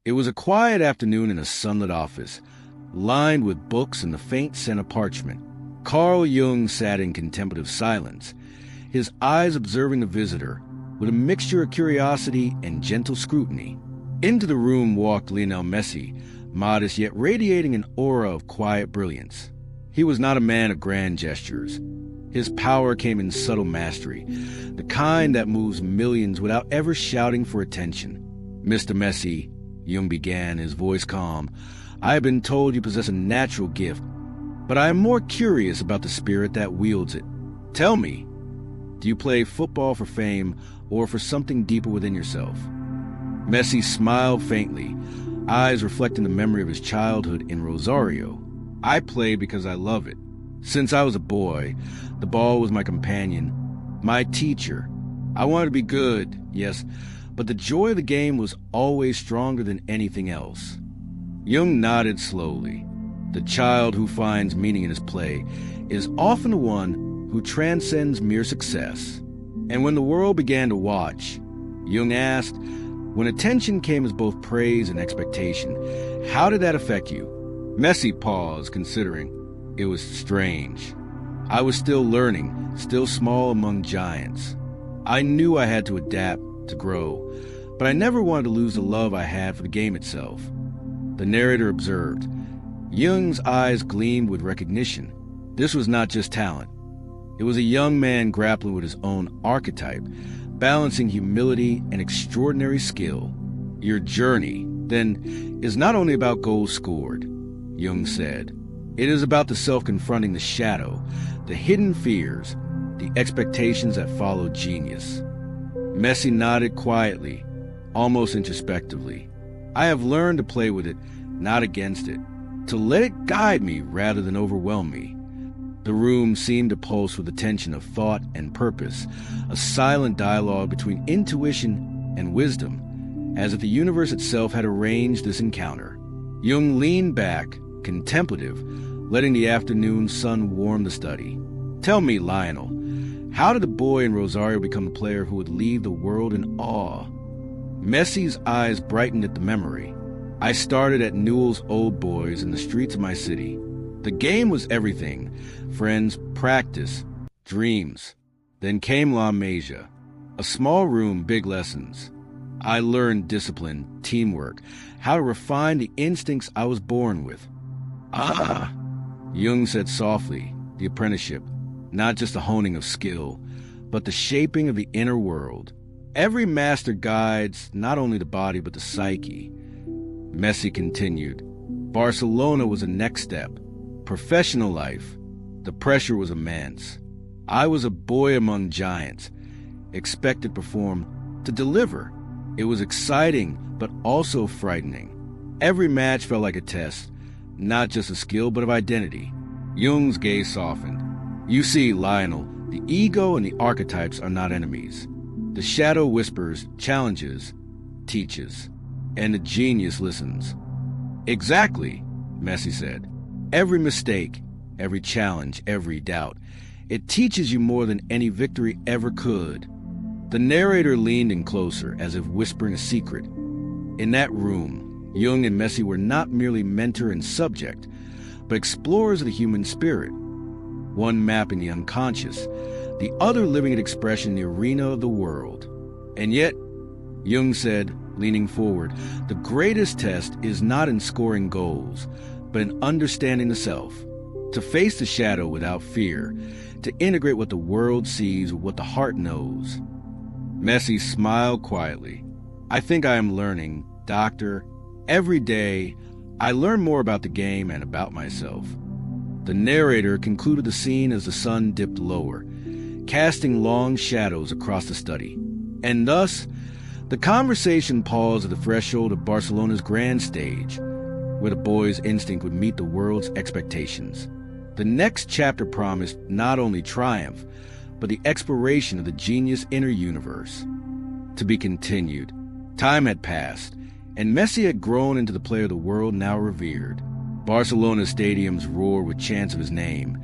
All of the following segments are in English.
It was a quiet afternoon in a sunlit office, lined with books and the faint scent of parchment. Carl Jung sat in contemplative silence, his eyes observing the visitor with a mixture of curiosity and gentle scrutiny. Into the room walked Lionel Messi, modest yet radiating an aura of quiet brilliance. He was not a man of grand gestures. His power came in subtle mastery, the kind that moves millions without ever shouting for attention. "Mr. Messi," Jung began, his voice calm, "I have been told you possess a natural gift, but I am more curious about the spirit that wields it. Tell me, do you play football for fame or for something deeper within yourself?" Messi smiled faintly, eyes reflecting the memory of his childhood in Rosario. "I play because I love it. Since I was a boy, the ball was my companion, my teacher. I wanted to be good, yes, but the joy of the game was always stronger than anything else." Jung nodded slowly. The child who finds meaning in his play is often the one who transcends mere success. And when the world began to watch, Jung asked, when attention came as both praise and expectation, how did that affect you? Messi paused, considering. It was strange. I was still learning, still small among giants. I knew I had to adapt, to grow, but I never wanted to lose the love I had for the game itself. The narrator observed. Jung's eyes gleamed with recognition. This was not just talent. It was a young man grappling with his own archetype, balancing humility and extraordinary skill. "Your journey, then, is not only about goals scored," Jung said. "It is about the self confronting the shadow, the hidden fears, the expectations that follow genius." Messi nodded quietly, almost introspectively. "I have learned to play with it, not against it, to let it guide me rather than overwhelm me." The room seemed to pulse with the tension of thought and purpose, a silent dialogue between intuition and wisdom, as if the universe itself had arranged this encounter. Jung leaned back, contemplative, letting the afternoon sun warm the study. "Tell me, Lionel, how did the boy in Rosario become the player who would leave the world in awe?" Messi's eyes brightened at the memory. "I started at Newell's Old Boys in the streets of my city. The game was everything: friends, practice, dreams. Then came La Masia, a small room, big lessons. I learned discipline, teamwork, how to refine the instincts I was born with." "Ah," Jung said softly, "the apprenticeship, not just the honing of skill, but the shaping of the inner world. Every master guides not only the body but the psyche." Messi continued. "Barcelona was a next step. Professional life, the pressure was immense. I was a boy among giants, expected to perform, to deliver. It was exciting, but also frightening. Every match felt like a test, not just of skill, but of identity." Jung's gaze softened. "You see, Lionel, the ego and the archetypes are not enemies. The shadow whispers, challenges, teaches, and the genius listens." "Exactly," Messi said. "Every mistake, every challenge, every doubt, it teaches you more than any victory ever could." The narrator leaned in closer, as if whispering a secret. In that room, Jung and Messi were not merely mentor and subject, but explorers of the human spirit. One mapping the unconscious, the other living its expression in the arena of the world. "And yet," Jung said, leaning forward, "the greatest test is not in scoring goals, but in understanding the self, to face the shadow without fear, to integrate what the world sees with what the heart knows." Messi smiled quietly. "I think I am learning, Doctor. Every day, I learn more about the game and about myself." The narrator concluded the scene as the sun dipped lower, casting long shadows across the study. And thus, the conversation paused at the threshold of Barcelona's grand stage, where the boy's instinct would meet the world's expectations. The next chapter promised not only triumph, but the exploration of the genius inner universe. To be continued. Time had passed, and Messi had grown into the player the world now revered. Barcelona's stadiums roared with chants of his name,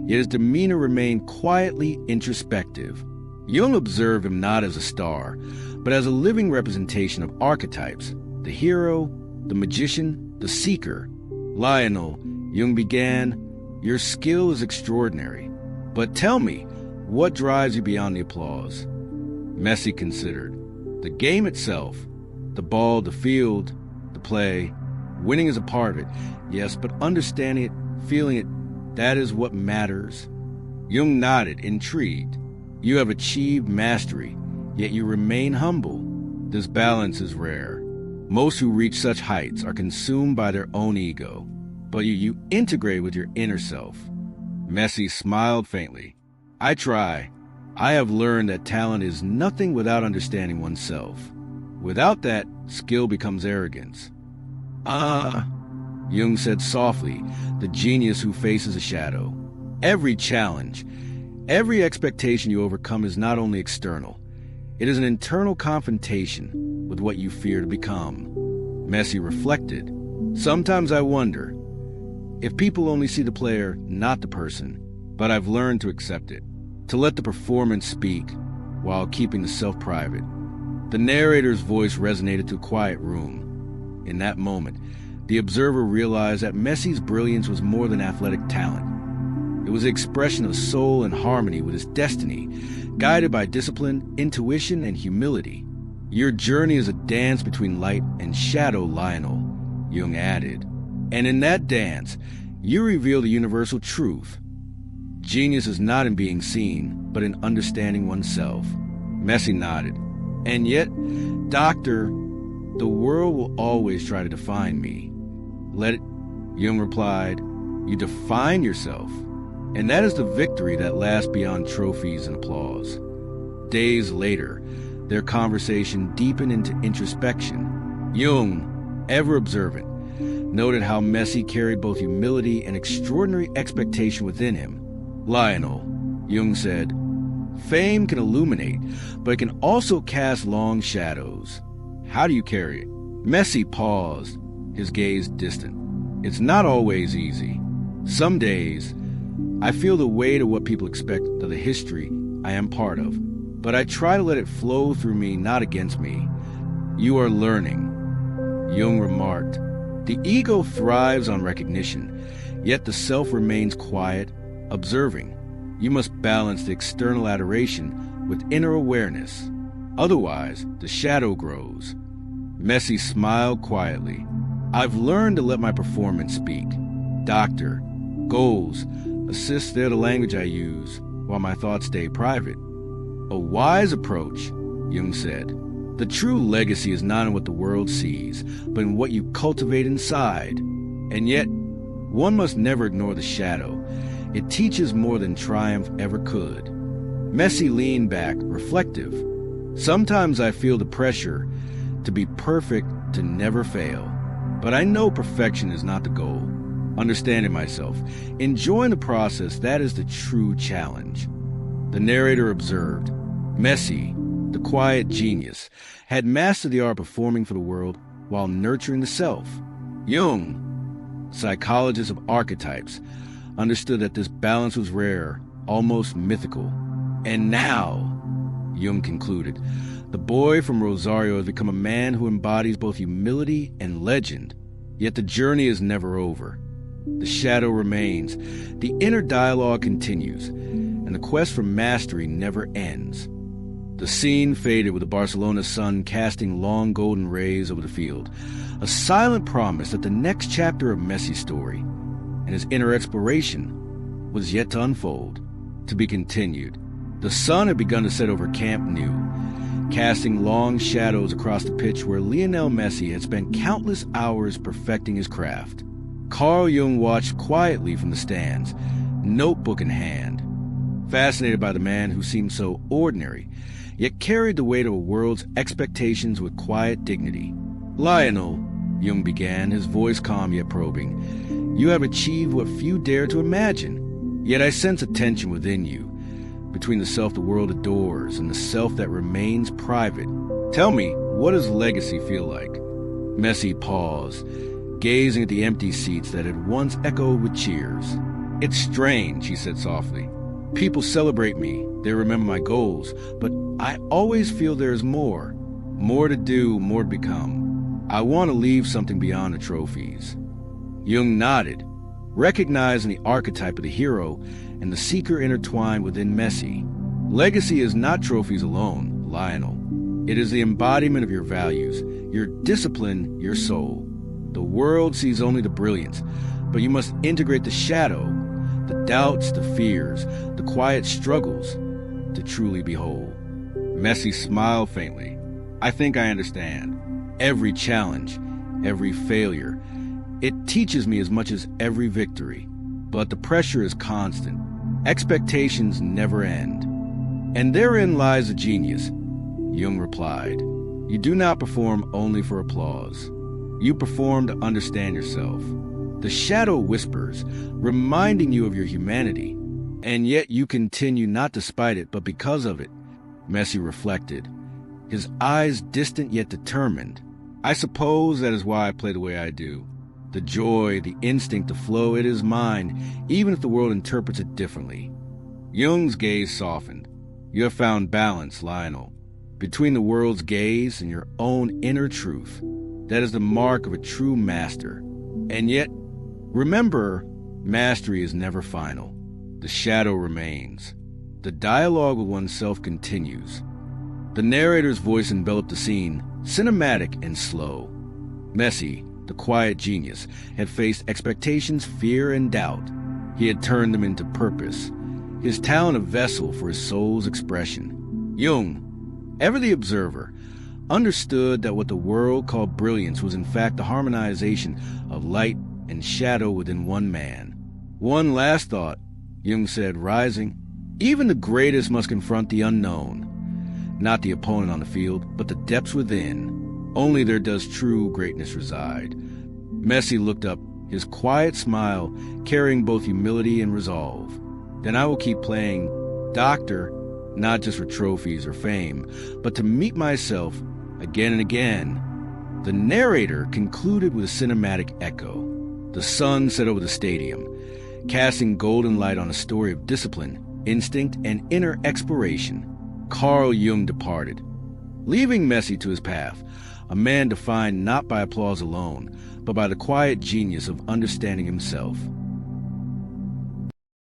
yet his demeanor remained quietly introspective. Jung observed him not as a star, but as a living representation of archetypes, the hero, the magician, the seeker. Lionel, Jung began, your skill is extraordinary. But tell me, what drives you beyond the applause? Messi considered. The game itself, the ball, the field, the play, winning is a part of it, yes, but understanding it, feeling it, that is what matters. Jung nodded, intrigued. You have achieved mastery, yet you remain humble. This balance is rare. Most who reach such heights are consumed by their own ego, but you integrate with your inner self. Messi smiled faintly. I try. I have learned that talent is nothing without understanding oneself. Without that, skill becomes arrogance. Jung said softly, the genius who faces a shadow. Every challenge, every expectation you overcome is not only external. It is an internal confrontation with what you fear to become. Messi reflected. Sometimes I wonder if people only see the player, not the person, but I've learned to accept it, to let the performance speak while keeping the self private. The narrator's voice resonated to a quiet room. In that moment, the observer realized that Messi's brilliance was more than athletic talent. It was the expression of soul and harmony with his destiny, guided by discipline, intuition, and humility. Your journey is a dance between light and shadow, Lionel, Jung added. And in that dance, you reveal the universal truth. Genius is not in being seen, but in understanding oneself. Messi nodded. And yet, Doctor, the world will always try to define me. Let it, Jung replied. You define yourself. And that is the victory that lasts beyond trophies and applause. Days later, their conversation deepened into introspection. Jung, ever observant, noted how Messi carried both humility and extraordinary expectation within him. Lionel, Jung said, fame can illuminate, but it can also cast long shadows. How do you carry it? Messi paused, his gaze distant. It's not always easy. Some days, I feel the weight of what people expect of the history I am part of, but I try to let it flow through me, not against me. You are learning, Jung remarked. The ego thrives on recognition, yet the self remains quiet, observing. You must balance the external adoration with inner awareness. Otherwise, the shadow grows. Messi smiled quietly. I've learned to let my performance speak. Doctor, goals, assists, they're the language I use, while my thoughts stay private. A wise approach, Jung said. The true legacy is not in what the world sees, but in what you cultivate inside. And yet, one must never ignore the shadow. It teaches more than triumph ever could. Messi leaned back, reflective. Sometimes I feel the pressure to be perfect, to never fail. But I know perfection is not the goal. Understanding myself, enjoying the process, that is the true challenge. The narrator observed. Messi, the quiet genius, had mastered the art of performing for the world while nurturing the self. Jung, psychologist of archetypes, understood that this balance was rare, almost mythical. And now, Jung concluded, the boy from Rosario has become a man who embodies both humility and legend. Yet the journey is never over. The shadow remains, the inner dialogue continues, and the quest for mastery never ends. The scene faded with the Barcelona sun casting long golden rays over the field, a silent promise that the next chapter of Messi's story and his inner exploration was yet to unfold, to be continued. The sun had begun to set over Camp Nou, casting long shadows across the pitch where Lionel Messi had spent countless hours perfecting his craft. Carl Jung watched quietly from the stands, notebook in hand, fascinated by the man who seemed so ordinary, yet carried the weight of a world's expectations with quiet dignity. Lionel, Jung began, his voice calm yet probing, you have achieved what few dare to imagine, yet I sense a tension within you, between the self the world adores and the self that remains private. Tell me, what does legacy feel like? Messi paused, gazing at the empty seats that had once echoed with cheers. It's strange, he said softly. People celebrate me, they remember my goals, but I always feel there is more to do, more to become. I want to leave something beyond the trophies. Jung nodded, recognizing the archetype of the hero and the seeker intertwined within Messi. Legacy is not trophies alone, Lionel. It is the embodiment of your values, your discipline, your soul. The world sees only the brilliance, but you must integrate the shadow, the doubts, the fears, the quiet struggles to truly behold. Messi smiled faintly. I think I understand. Every challenge, every failure, it teaches me as much as every victory. But the pressure is constant. Expectations never end. And therein lies the genius, Jung replied. You do not perform only for applause. You perform to understand yourself. The shadow whispers, reminding you of your humanity, and yet you continue not despite it, but because of it. Messi reflected, his eyes distant yet determined. I suppose that is why I play the way I do. The joy, the instinct to flow, it is mine, even if the world interprets it differently. Jung's gaze softened. You have found balance, Lionel, between the world's gaze and your own inner truth. That is the mark of a true master. And yet, remember, mastery is never final. The shadow remains. The dialogue with oneself continues. The narrator's voice enveloped the scene, cinematic and slow. Messi, the quiet genius, had faced expectations, fear, and doubt. He had turned them into purpose, his talent a vessel for his soul's expression. Jung, ever the observer, understood that what the world called brilliance was in fact the harmonization of light and shadow within one man. One last thought, Jung said, rising. Even the greatest must confront the unknown. Not the opponent on the field, but the depths within. Only there does true greatness reside. Messi looked up, his quiet smile carrying both humility and resolve. Then I will keep playing doctor, not just for trophies or fame, but to meet myself again and again. The narrator concluded with a cinematic echo. The sun set over the stadium, casting golden light on a story of discipline, instinct, and inner exploration. Carl Jung departed, leaving Messi to his path, a man defined not by applause alone, but by the quiet genius of understanding himself.